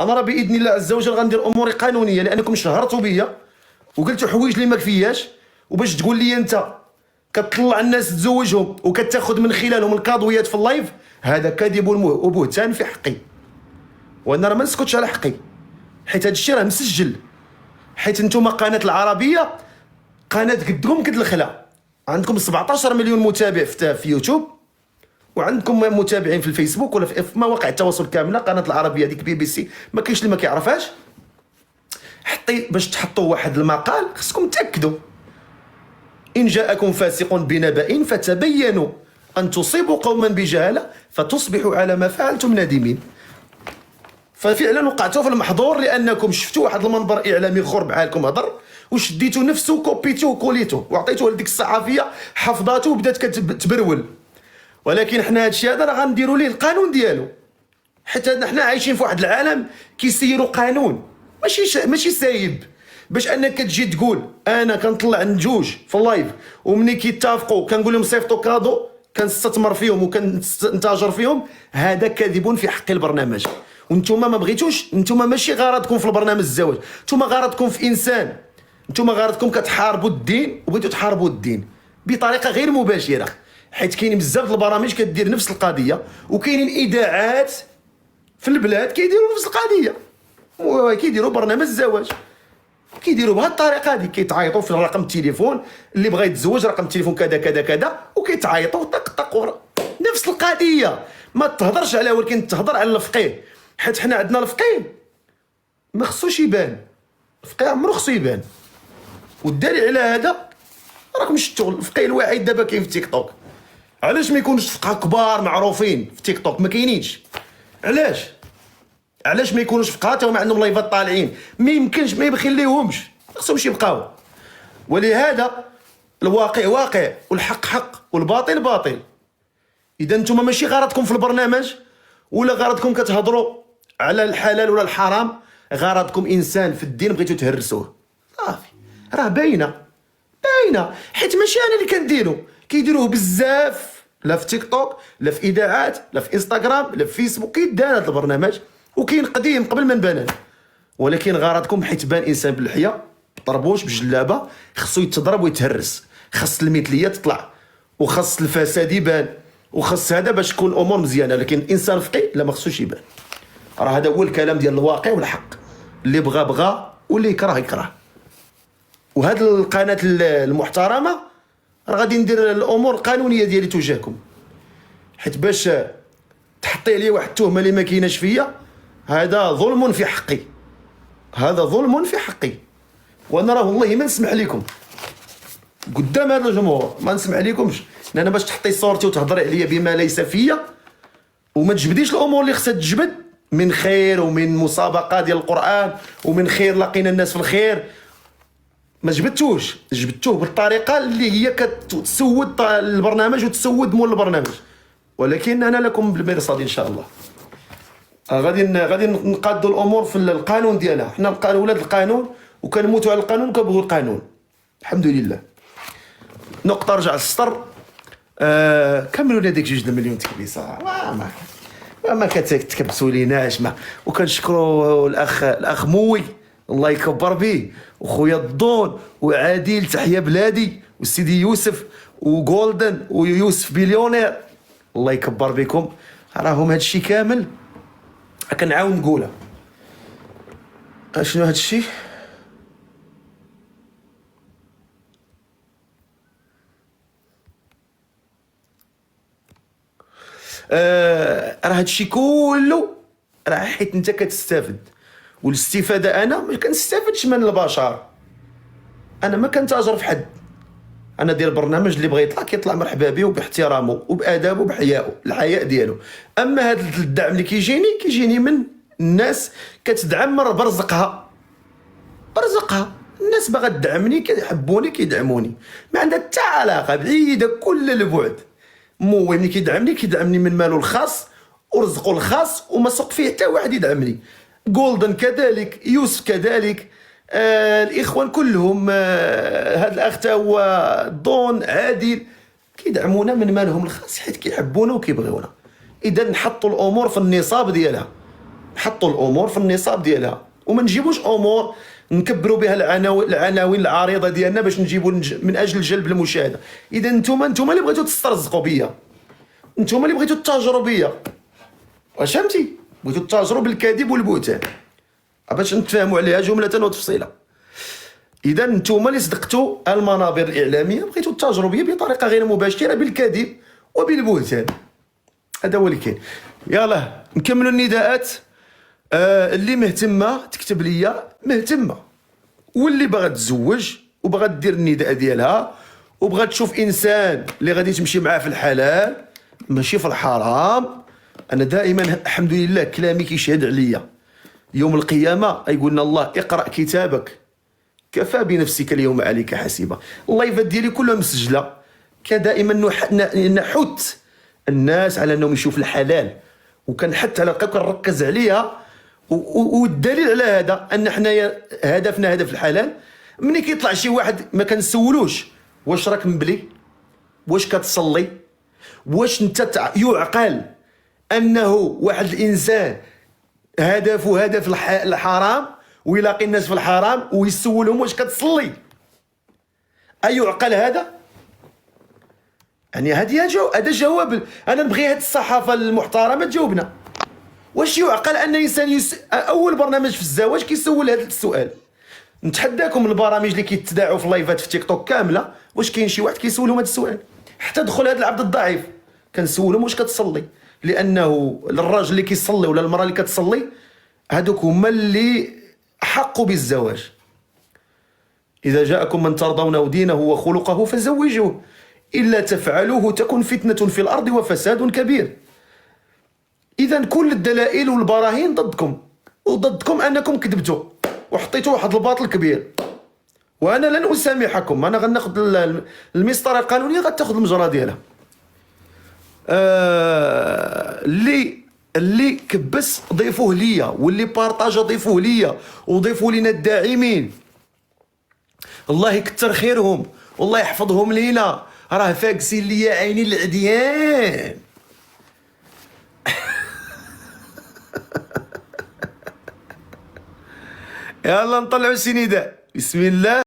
انا راه باذن الله عز وجل غندير اموري قانونيه، لانكم شهرتوا بيا وقلتوا حوايج اللي ما كفياش. وباش تقول لي انت كتطلع الناس تزوجهم وكتاخذ من خلالهم الكادويات في اللايف، هذا كذب وبهتان في حقي، وانا راه ما نسكتش على حقي، حيت هذا الشيء راه مسجل. حيت نتوما قناه العربيه قناه قدكم قد الخلا، عندكم 17 مليون متابع في يوتيوب، وعندكم متابعين في الفيسبوك ولا في مواقع التواصل كامله. قناه العربيه ديك بي بي سي ما كاينش اللي ما كيعرفهاش. باش تحطوا واحد المقال خصكم تاكدوا. ان جاءكم فاسق بنبأ فتبينوا ان تصيبوا قوما بجهاله فتصبحوا على ما فعلتم نادمين. ففعلا وقعتوا في المحظور، لانكم شفتوا واحد المنبر اعلامي خر بحالكم هضر، وشديتوا نفسه كوبيتوه وكوليتوه وعطيتوه لديك الصحفيه حفظاته وبدات كتبرول. ولكن حنا هادشي هذا راه غنديروا ليه القانون ديالو، حيت حنا عايشين في واحد العالم كيسيروا قانون، ماشي سايب. باش انك تجي تقول انا كنطلع نجوج في اللايف ومني كيتفقوا كنقول لهم صيفطوا كادو كنستثمر فيهم وكنتاجر فيهم، هذا كاذب في حق البرنامج. وانتوما ما بغيتوش، انتوما ماشي غرضكم في البرنامج الزواج، انتوما غرضكم في انسان، انتوما غرضكم كتحاربوا الدين وبغيتوا تحاربوا الدين بطريقه غير مباشره. حيت كاينين بزاف البرامج كدير نفس القضيه، وكاينين اذاعات في البلاد كيديروا نفس القضيه، كيديروا برنامج الزواج، كيديروا بهذه الطريقه هذه. كيتعيطوا في رقم التليفون اللي بغى يتزوج، رقم التليفون كذا كذا كذا، وكيتعيطوا طق طق نفس القضيه. ما تهضرش عليها، ولكن تهضر على الفقيه. حيت حنا عندنا الفقيه ما خصوش يبان، الفقيه عمرو خصو يبان. والدليل على هذا راكم شفتوا الفقيه الواحد دابا كاين في تيك توك. علاش ما يكونوش فقهاء كبار معروفين في تيك توك؟ ما كاينينش. علاش ما يكونوش فقهاء تا هما عندهم لايفات طالعين؟ ما يمكنش، ما يخليهمش، ما خصهمش يبقاو. ولهذا الواقع واقع والحق حق والباطل باطل. اذا نتوما ماشي غرضكم في البرنامج ولا غرضكم كتهضروا على الحلال ولا الحرام، غرضكم انسان في الدين بغيتو تهرسوه. صافي، راه باينه. حيت ماشي انا اللي كنديرو، كيديروه بزاف، لا في تيك توك لا في اذاعات لا في انستغرام لا في فيسبوك. كيدار هذا البرنامج وكاين قديم قبل ما نبان. ولكن غرضكم حيت بان انسان باللحيه طربوش بجلابه خصو يتضرب ويتهرس، خص المثليه تطلع، وخص الفساد يبان، وخص هذا باش تكون الامور مزيانه. لكن الانسان فقيه لا، ما خصوش يبان. راه هذا هو الكلام ديال الواقع والحق. اللي بغى واللي يكره. وهذه القناه المحترمه راه غادي ندير الامور القانونيه ديالي تجاهكم. حيت باش تحطي لي واحد التهمه اللي ما كايناش فيا، هذا ظلم في حقي، وانا راه والله ما نسمح لكم قدام هذا الجمهور، ما نسمح لكمش. لان باش تحطي صورتي وتهضري عليا بما ليس فيا وما تجبديش الامور اللي خصها تجبد من خير ومن مسابقه ديال القران ومن خير لقينا الناس في الخير، ما جبدتوه بالطريقه اللي هي كتسود البرنامج وتسود مول البرنامج. ولكن انا لكم بالمرصاد ان شاء الله. غادي نقادوا الامور في القانون ديالها. حنا ولاد القانون وكنموتوا على القانون وكنبغوا القانون، الحمد لله. نقطه رجع للسطر. كملوا لنا ديك 2 مليون تكبيسه، ما كتكبسوا ليناش. وكنشكروا الاخ موي الله يكبر به، وخويا الضون وعادل تحيا بلادي، والسيدي يوسف وجولدن ويوسف بليونير الله يكبر بكم. راهم هادشي كامل كنعاود نقولها. شنو هادشي؟ راه هادشي كله راه حيت انت كتستافد، والاستفاده انا ما كنستافدش من البشر. انا ما كنتاجر في حد، انا دير برنامج اللي بغى يطلع كيطلع مرحبا به وباحترامه وبادابه وبحيائه، الحياء ديالو. اما هذا الدعم اللي كيجيني من الناس كتدعم برزقها. الناس باغا تدعمني، كيحبوني كيدعموني، ما عندها حتى علاقه، بعيده كل البعد. موي ملي كيدعمني من مالو الخاص ورزقه الخاص، وما سوق فيه حتى واحد يدعمني. جولدن كذلك، يوسف كذلك، الاخوان كلهم، هذا الاخ تا هو ضون عادل كيدعمونا من مالهم الخاص حيت كيحبونا وكيبغيونا. اذا نحطوا الامور في النصاب ديالها. نحطوا الامور في النصاب ديالها، وما نجيبوش امور نكبروا بها العناوين العريضه ديالنا باش نجيبوا من اجل جلب المشاهده. اذا انتم اللي بغيتوا تسترزقوا بيا، انتم اللي بغيتوا تتاجروا بيا، واش فهمتي؟ بغيتوا تتاجروا بالكذب والبهتان باش نتفاهموا عليها جمله وتفصيلا. اذا انتم اللي صدقتوا المنابر الاعلاميه، بغيتوا تتاجروا بيا بطريقه غير مباشره بالكذب وبالبهتان. هذا هو اللي كاين. يلا نكملوا النداءات. اللي مهتمه تكتب ليا مهتمه، واللي باغا تزوج وباغا دير النداء ديالها وبغا تشوف انسان اللي غادي تمشي معاه في الحلال ماشي في الحرام. انا دائما الحمد لله كلامي كيشهد عليا يوم القيامه. يقول لنا الله اقرا كتابك كفى بنفسك اليوم عليك حسيبا. اللايفات ديالي كلها مسجله، كدائما نحث الناس على انهم يشوفوا الحلال، وكنحث على كنركز عليها. والدليل على هذا ان حنايا هدفنا هدف الحلال. ملي كيطلع شي واحد ما كنسولوش واش راك مبلي، واش كتصلي، واش انت يعقل انه واحد الانسان هدفه هدف الحرام ويلاقي الناس في الحرام ويسولهم واش كتصلي؟ ايعقل هذا؟ يعني هذا جواب. انا نبغي هاد الصحافه المحترمه تجاوبنا. واش يعقل ان انسان اول برنامج في الزواج كيسول هذا السؤال؟ نتحداكم البرامج اللي كيتذاعوا في لايفات في تيك توك كامله، واش كاين شي واحد كيسولهم هذا السؤال؟ حتى دخل هذا العبد الضعيف كنسولهم واش كتصلي، لانه الراجل اللي كيصلي ولا المراه اللي كتصلي هذوك هما اللي حقوا بالزواج. اذا جاءكم من ترضون دينه وخلقه فزوجوه، الا تفعلوه تكن فتنه في الارض وفساد كبير. اذا كل الدلائل والبراهين ضدكم، وضدكم انكم كذبتوا وحطيتوا واحد الباطل كبير، وانا لن اسامحكم. انا غناخذ المسطره القانونيه غتاخذ المجرى ديالها. اللي كبس ضيفوه ليا، واللي بارطاجا ضيفوه ليا، وضيفوا لينا الداعمين الله يكثر خيرهم والله يحفظهم لينا، راه فاكسين ليا عيني العديان. يلا نطلعوا السنداء. بسم الله.